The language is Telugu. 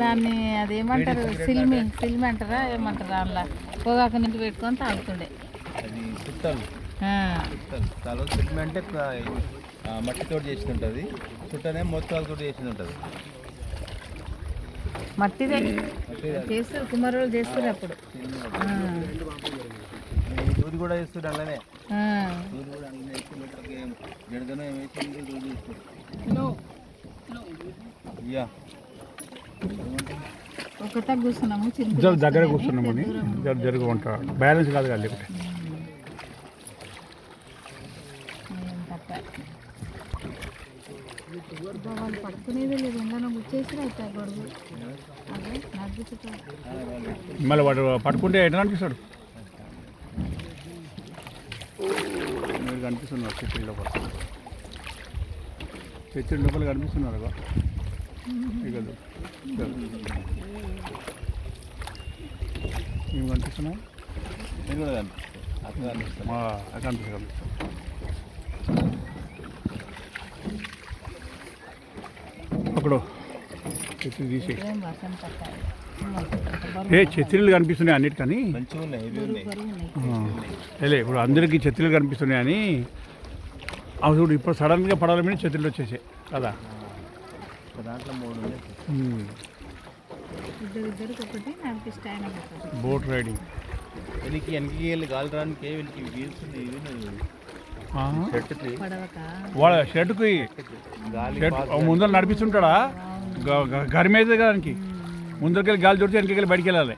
దాన్ని అదేమంటారు సిల్మి సిల్మి అంటారా ఏమంటారా అందులో పొగాకు నింపి పెట్టుకొని తాగుతుండే. అది చుట్టాలు చుట్టాలు సిల్మి అంటే మట్టితో చేసింది, చుట్టనే మొత్తాలతో చేసింది ఉంటుంది. మట్టిదే చేస్తారు, కుమారులు చేస్తారు అప్పుడు. దూది కూడా వేస్తుంది అలానే, దూది కూడా అలానే వేసి జడదన వేసి దూది వేస్తుంది. ఒకటే కూర్చున్నాము, దగ్గర కూర్చున్నాము అని జరుగు ఉంటా బ్యాలెన్స్ కాదు కదా లేకపోతే. వాళ్ళు పట్టుకునేది లేదు, ఎండలో గుచ్చేసి అవుతాయి గొడుగు. అదే నడిపిస్తూ మళ్ళీ వాడు పట్టుకుంటే ఎట్లా అనిపిస్తాడు? మీరు కనిపిస్తున్నారు చెట్ల లోపల, చెట్ల లోపల కనిపిస్తున్నారు ఇక మేము కనిపిస్తున్నాం, నేను కూడా కనిపిస్తాను. కనిపిస్తాం. అప్పుడు చెట్లు తీసి చెత్రీలు కనిపిస్తున్నాయి అన్నిటికని. లే ఇప్పుడు అందరికీ చెత్రీలు కనిపిస్తున్నాయి అని అవి చూడు. ఇప్పుడు సడన్గా పడవల మీద చెత్రీలు వచ్చేసాయి కదా. దాంట్లో 3 బోట్ రైడింగ్ వెనక్కి వెళ్ళి గాలి రానికి వాళ్ళ షర్టుకి ముందర నడిపిస్తుంటాడా గరిమేదే దానికి. ముందరికి వెళ్ళి గాలి దొరికితే వెనక్కి వెళ్ళి బయటికి వెళ్ళాలి.